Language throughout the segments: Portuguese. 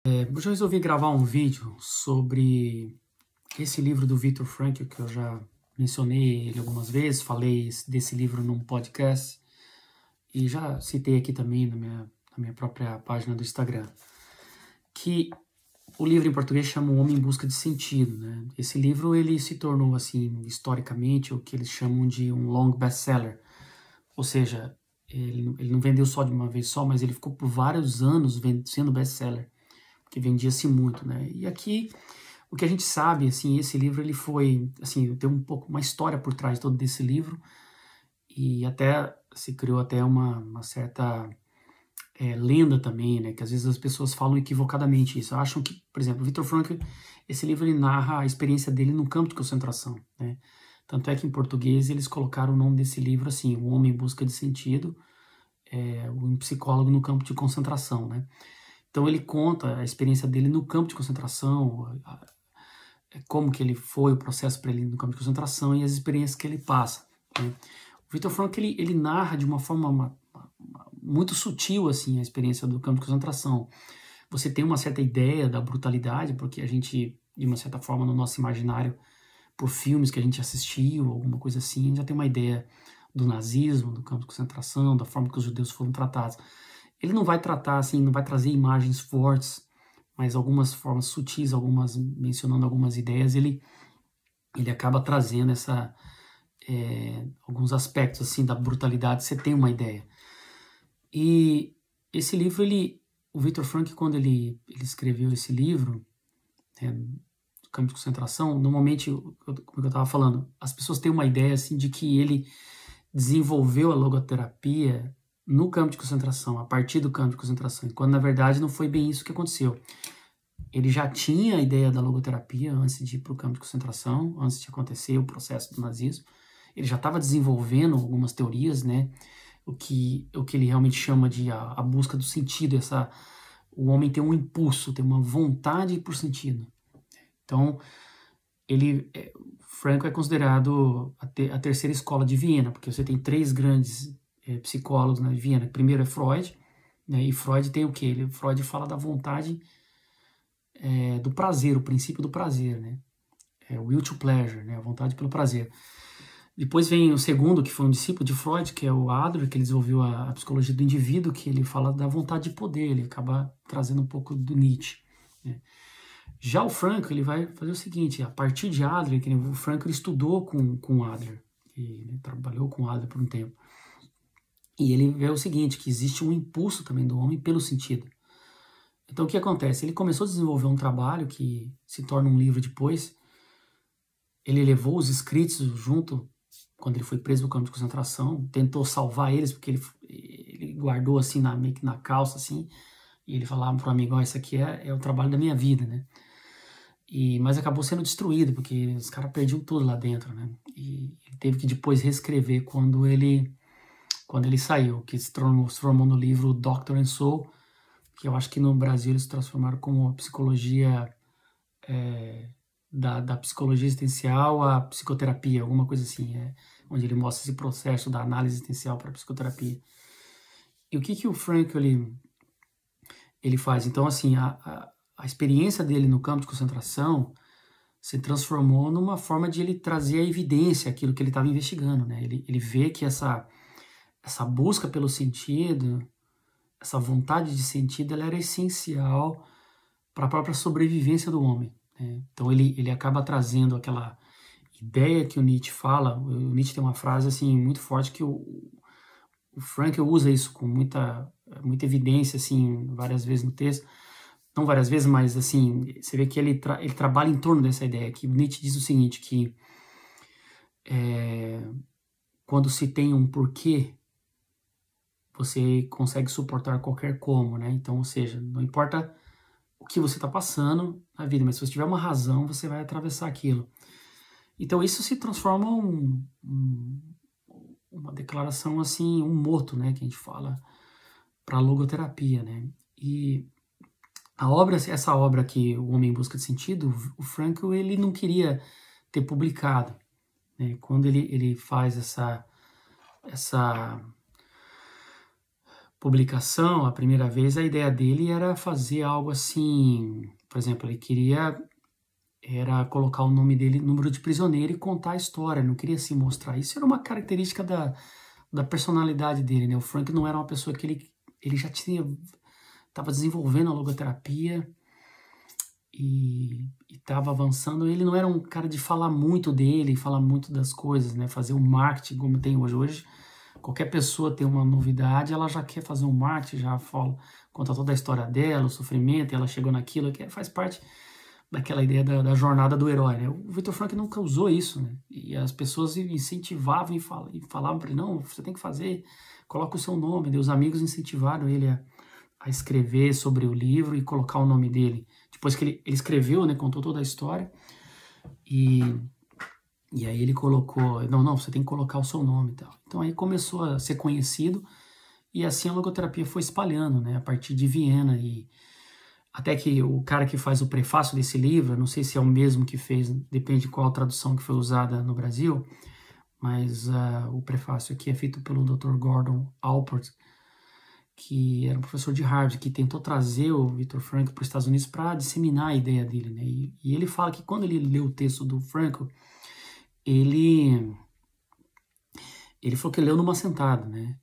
Hoje eu resolvi gravar um vídeo sobre esse livro do Viktor Frankl, que eu já mencionei ele algumas vezes, falei desse livro num podcast e já citei aqui também na minha própria página do Instagram, que o livro em português chama O Homem em Busca de Sentido, né? Esse livro ele se tornou, assim, historicamente, o que eles chamam de um long bestseller, ou seja, ele não vendeu só de uma vez só, mas ele ficou por vários anos sendo best-seller, que vendia-se muito, né? E aqui, o que a gente sabe, assim, esse livro, ele foi, assim, tem um pouco, uma história por trás de todo desse livro, e até se criou até uma certa lenda também, né? Que às vezes as pessoas falam equivocadamente isso. Acham que, por exemplo, o Viktor Frankl, esse livro, ele narra a experiência dele no campo de concentração, né? Tanto é que em português eles colocaram o nome desse livro assim, O Homem em Busca de Sentido, um psicólogo no campo de concentração, né? Então ele conta a experiência dele no campo de concentração, como que ele foi, o processo para ele no campo de concentração e as experiências que ele passa, né? O Viktor Frankl, ele narra de uma forma muito sutil, assim, a experiência do campo de concentração. Você tem uma certa ideia da brutalidade, porque a gente, de uma certa forma, no nosso imaginário, por filmes que a gente assistiu, alguma coisa assim, a gente já tem uma ideia do nazismo, do campo de concentração, da forma que os judeus foram tratados. Ele não vai tratar, assim, não vai trazer imagens fortes, mas algumas formas sutis, algumas mencionando algumas ideias, ele acaba trazendo alguns aspectos, assim, da brutalidade, você tem uma ideia. E esse livro, o Viktor Frankl, quando ele escreveu esse livro, campo de concentração, normalmente, como eu estava falando, as pessoas têm uma ideia assim de que ele desenvolveu a logoterapia no campo de concentração, a partir do campo de concentração, quando na verdade não foi bem isso que aconteceu. Ele já tinha a ideia da logoterapia antes de ir para o campo de concentração, antes de acontecer o processo do nazismo. Ele já estava desenvolvendo algumas teorias, né? O que ele realmente chama de a busca do sentido, o homem tem um impulso, tem uma vontade por sentido. Então, Frankl é considerado a terceira escola de Viena, porque você tem três grandes psicólogos na Viena. Primeiro é Freud, né, e Freud tem o quê? Freud fala da vontade do prazer, o princípio do prazer, né? Will to pleasure, né, a vontade pelo prazer. Depois vem o segundo, que foi um discípulo de Freud, que é o Adler, que ele desenvolveu a psicologia do indivíduo, que ele fala da vontade de poder, ele acaba trazendo um pouco do Nietzsche, né? Já o Frankl, ele vai fazer o seguinte, a partir de Adler, que o Frankl estudou com Adler, ele trabalhou com Adler por um tempo, e ele vê o seguinte, que existe um impulso também do homem pelo sentido. Então o que acontece? Ele começou a desenvolver um trabalho que se torna um livro depois, ele levou os escritos junto, quando ele foi preso no campo de concentração, tentou salvar eles, porque ele guardou assim, meio que na calça, assim, e ele falava para o amigo, isso aqui é o trabalho da minha vida, né? Mas acabou sendo destruído, porque os caras perdiam tudo lá dentro, né? E ele teve que depois reescrever quando ele saiu, que se transformou no livro Doctor and Soul, que eu acho que no Brasil eles transformaram como a psicologia da psicologia existencial à psicoterapia, alguma coisa assim, onde ele mostra esse processo da análise existencial para a psicoterapia. E o que o Frankl ele faz? Então, assim, a experiência dele no campo de concentração se transformou numa forma de ele trazer a evidência, aquilo que ele estava investigando, né? Ele vê que essa busca pelo sentido, essa vontade de sentido, ela era essencial para a própria sobrevivência do homem, né? Então ele acaba trazendo aquela ideia que o Nietzsche fala. O Nietzsche tem uma frase assim muito forte que o Frankl usa isso com muita evidência, assim, várias vezes no texto. Não várias vezes, mas assim, você vê que ele trabalha em torno dessa ideia, que Nietzsche diz o seguinte, que quando se tem um porquê, você consegue suportar qualquer como, né? Então, ou seja, não importa o que você está passando na vida, mas se você tiver uma razão, você vai atravessar aquilo. Então, isso se transforma uma declaração, assim, um moto, né? Que a gente fala para a logoterapia, né? E essa obra aqui, O Homem em Busca de Sentido, o Frankl, ele não queria ter publicado, né? Quando ele faz publicação, a primeira vez, a ideia dele era fazer algo assim, por exemplo, ele queria era colocar o nome dele, número de prisioneiro e contar a história, não queria se mostrar. Isso era uma característica da personalidade dele, né? O Frank não era uma pessoa que ele já estava desenvolvendo a logoterapia e estava avançando. Ele não era um cara de falar muito dele, falar muito das coisas, né? Fazer um marketing como tem hoje. Hoje, qualquer pessoa tem uma novidade, ela já quer fazer um marketing, já fala, conta toda a história dela, o sofrimento, e ela chegou naquilo, que faz parte daquela ideia da jornada do herói, né? O Viktor Frankl nunca usou isso, né? E as pessoas incentivavam e falavam para ele, não, você tem que fazer, coloca o seu nome, né? Os amigos incentivaram ele a escrever sobre o livro e colocar o nome dele. Depois que ele escreveu, né, contou toda a história, e aí ele colocou, não, você tem que colocar o seu nome e tal. Então aí começou a ser conhecido, e assim a logoterapia foi espalhando, né, a partir de Viena, e até que o cara que faz o prefácio desse livro, não sei se é o mesmo que fez, depende de qual tradução que foi usada no Brasil, mas o prefácio aqui é feito pelo Dr. Gordon Allport, que era um professor de Harvard, que tentou trazer o Viktor Frankl para os Estados Unidos para disseminar a ideia dele, né? E ele fala que quando ele leu o texto do Frankl, ele falou que leu numa sentada, né?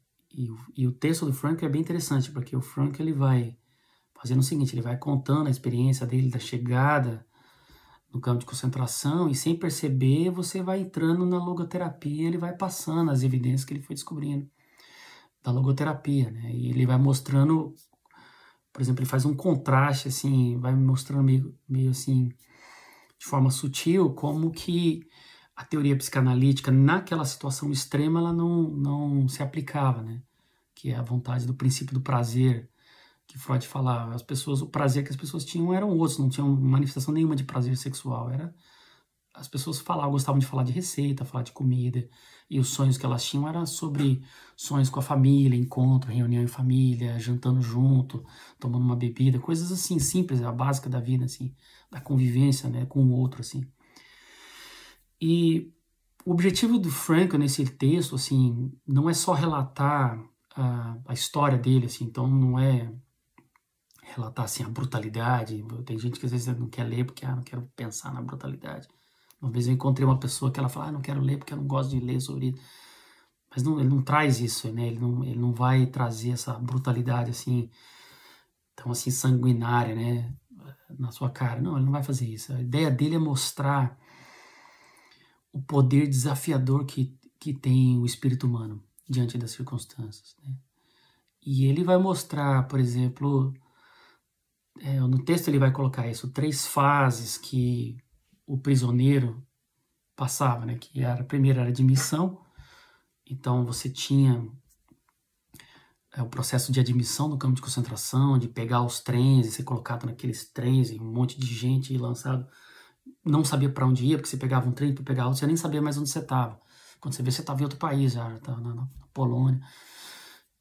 E o texto do Frankl é bem interessante, porque o Frankl ele vai fazendo o seguinte, ele vai contando a experiência dele da chegada no campo de concentração, e sem perceber você vai entrando na logoterapia, ele vai passando as evidências que ele foi descobrindo da logoterapia, né? E ele vai mostrando, por exemplo, ele faz um contraste, assim, vai mostrando meio assim, de forma sutil, como que a teoria psicanalítica, naquela situação extrema, ela não se aplicava, né? Que é a vontade do princípio do prazer, que Freud falava. O prazer que as pessoas tinham eram outros, não tinham manifestação nenhuma de prazer sexual, as pessoas gostavam de falar de receita, falar de comida, e os sonhos que elas tinham eram sobre sonhos com a família, encontro, reunião em família, jantando junto, tomando uma bebida, coisas assim, simples, a básica da vida, assim, da convivência, né, com o outro, assim. E o objetivo do Frankl nesse texto, assim, não é só relatar a história dele, assim, então não é relatar, assim, a brutalidade. Tem gente que às vezes não quer ler porque, não quero pensar na brutalidade. Uma vez eu encontrei uma pessoa que ela fala, não quero ler porque eu não gosto de ler sobre isso. Mas ele não traz isso, né? Ele não vai trazer essa brutalidade, assim, tão assim, sanguinária, né? Na sua cara. Não, ele não vai fazer isso. A ideia dele é mostrar o poder desafiador que tem o espírito humano diante das circunstâncias, né? E ele vai mostrar, por exemplo, no texto ele vai colocar isso, 3 fases que o prisioneiro passava, né? Que a primeira era a admissão. Então você tinha o processo de admissão no campo de concentração, de pegar os trens e ser colocado naqueles trens e um monte de gente lançado. Não sabia para onde ia, porque você pegava um trem para pegar outro, você nem sabia mais onde você estava. Quando você vê, você estava em outro país, já estava na Polônia.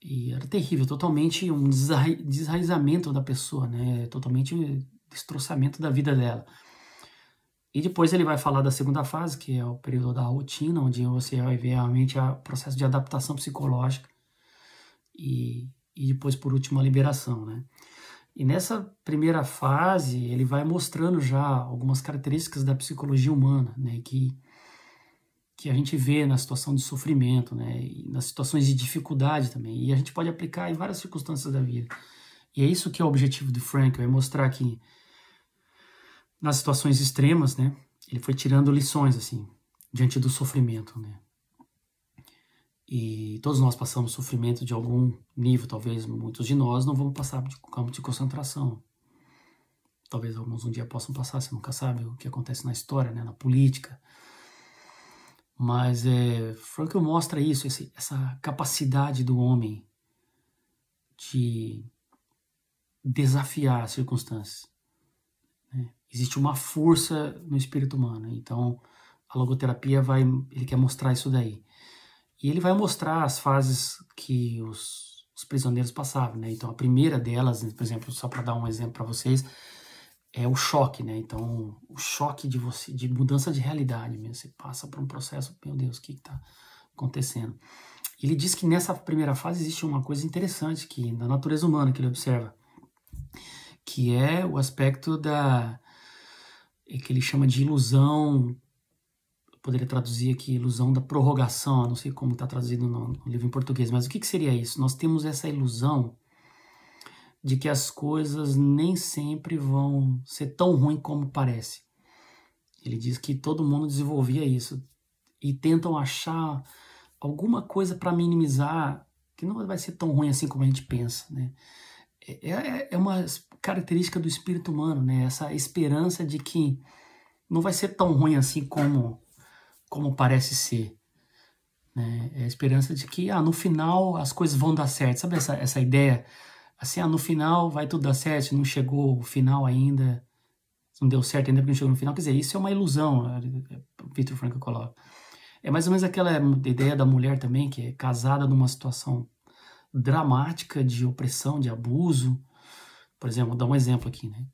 E era terrível, totalmente um desraizamento da pessoa, né? Totalmente destroçamento da vida dela. E depois ele vai falar da segunda fase, que é o período da rotina, onde você vai ver realmente o processo de adaptação psicológica e depois, por último, a liberação, né? E nessa primeira fase, ele vai mostrando já algumas características da psicologia humana, né? Que a gente vê na situação de sofrimento, né? E nas situações de dificuldade também. E a gente pode aplicar em várias circunstâncias da vida. E é isso que é o objetivo do Frankl, é mostrar que nas situações extremas, né, ele foi tirando lições, assim, diante do sofrimento, né. E todos nós passamos sofrimento de algum nível, talvez muitos de nós não vão passar de campo de concentração. Talvez alguns um dia possam passar, você nunca sabe o que acontece na história, né, na política. Mas Frankl mostra isso, essa capacidade do homem de desafiar as circunstâncias, né? Existe uma força no espírito humano, então a logoterapia ele quer mostrar isso daí. E ele vai mostrar as fases que os prisioneiros passavam, né? Então a primeira delas, por exemplo, só para dar um exemplo para vocês, é o choque, né? Então o choque de mudança de realidade mesmo. Você passa por um processo, meu Deus, o que está acontecendo? Ele diz que nessa primeira fase existe uma coisa interessante que na natureza humana que ele observa, que é o aspecto que ele chama de ilusão. Eu poderia traduzir aqui ilusão da prorrogação, eu não sei como está traduzido no livro em português, mas o que seria isso? Nós temos essa ilusão de que as coisas nem sempre vão ser tão ruins como parece. Ele diz que todo mundo desenvolvia isso e tentam achar alguma coisa para minimizar, que não vai ser tão ruim assim como a gente pensa, né? É uma característica do espírito humano, né? Essa esperança de que não vai ser tão ruim assim como parece ser, né? É a esperança de que no final as coisas vão dar certo. Sabe essa ideia? Assim, no final vai tudo dar certo, não chegou o final ainda, não deu certo ainda porque não chegou no final. Quer dizer, isso é uma ilusão, o Viktor Frankl coloca. É mais ou menos aquela ideia da mulher também, que é casada numa situação dramática de opressão, de abuso. Por exemplo, vou dar um exemplo aqui, né?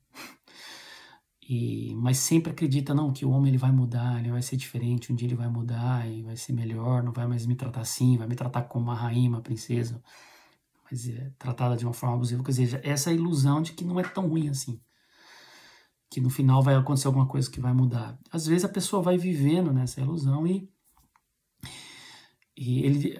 Mas sempre acredita, não, que o homem ele vai mudar, ele vai ser diferente, um dia ele vai mudar e vai ser melhor, não vai mais me tratar assim, vai me tratar como uma rainha, uma princesa, mas é tratada de uma forma abusiva. Quer dizer, essa ilusão de que não é tão ruim assim, que no final vai acontecer alguma coisa que vai mudar. Às vezes a pessoa vai vivendo nessa ilusão e ele...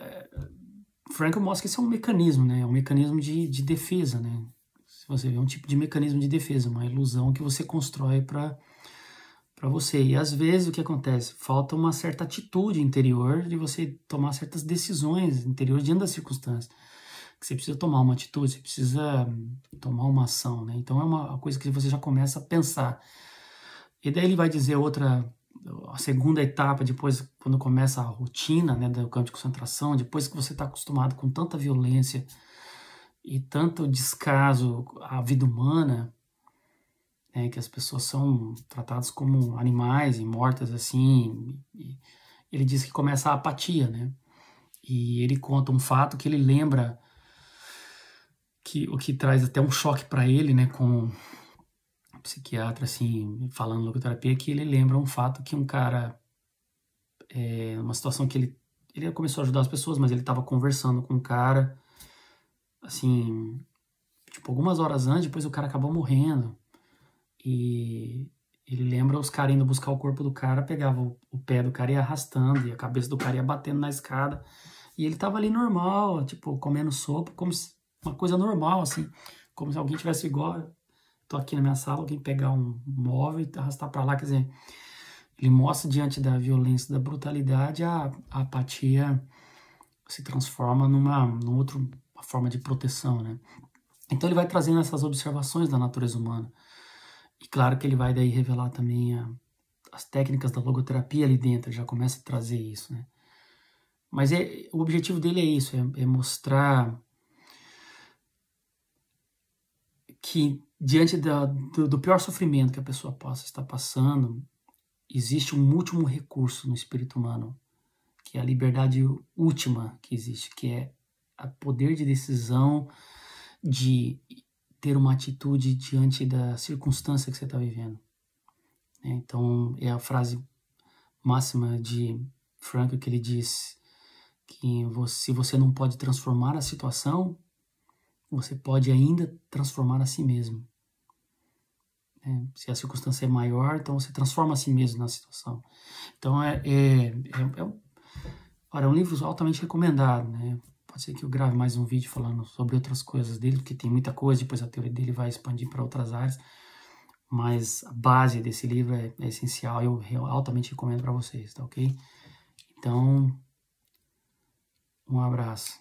Frankl mostra que isso é um mecanismo, né? É um mecanismo de defesa, né? Se você vê, é um tipo de mecanismo de defesa, uma ilusão que você constrói para você. E às vezes o que acontece? Falta uma certa atitude interior de você tomar certas decisões interiores diante das circunstâncias. Que você precisa tomar uma atitude, você precisa tomar uma ação, né? Então é uma coisa que você já começa a pensar. E daí ele vai dizer a segunda etapa, depois quando começa a rotina, né, do campo de concentração, depois que você está acostumado com tanta violência e tanto descaso à vida humana, né, que as pessoas são tratadas como animais e mortas assim, e ele diz que começa a apatia, né? E ele conta um fato que ele lembra, o que traz até um choque para ele, né, com um psiquiatra, assim, falando logoterapia, que ele lembra um fato que um cara, uma situação que ele começou a ajudar as pessoas, mas ele estava conversando com um cara, assim, tipo, algumas horas antes, depois o cara acabou morrendo, e ele lembra os caras indo buscar o corpo do cara, pegava o pé do cara e ia arrastando, e a cabeça do cara ia batendo na escada, e ele tava ali normal, tipo, comendo sopa, como se, uma coisa normal, assim, como se alguém tivesse igual, tô aqui na minha sala, alguém pegar um móvel e arrastar para lá, quer dizer, ele mostra diante da violência, da brutalidade, a apatia se transforma numa outra forma de proteção, né? Então ele vai trazendo essas observações da natureza humana. E claro que ele vai daí revelar também as técnicas da logoterapia ali dentro, ele já começa a trazer isso, né? Mas o objetivo dele é isso, é mostrar que diante do pior sofrimento que a pessoa possa estar passando, existe um último recurso no espírito humano, que é a liberdade última que existe, que é o poder de decisão de ter uma atitude diante da circunstância que você está vivendo. Então, é a frase máxima de Frankl que ele diz que se você não pode transformar a situação, você pode ainda transformar a si mesmo. Se a circunstância é maior, então você transforma a si mesmo na situação. Então, é um livro altamente recomendado, né? Pode ser que eu grave mais um vídeo falando sobre outras coisas dele, porque tem muita coisa, depois a teoria dele vai expandir para outras áreas, mas a base desse livro é essencial, eu altamente recomendo para vocês, tá ok? Então, um abraço.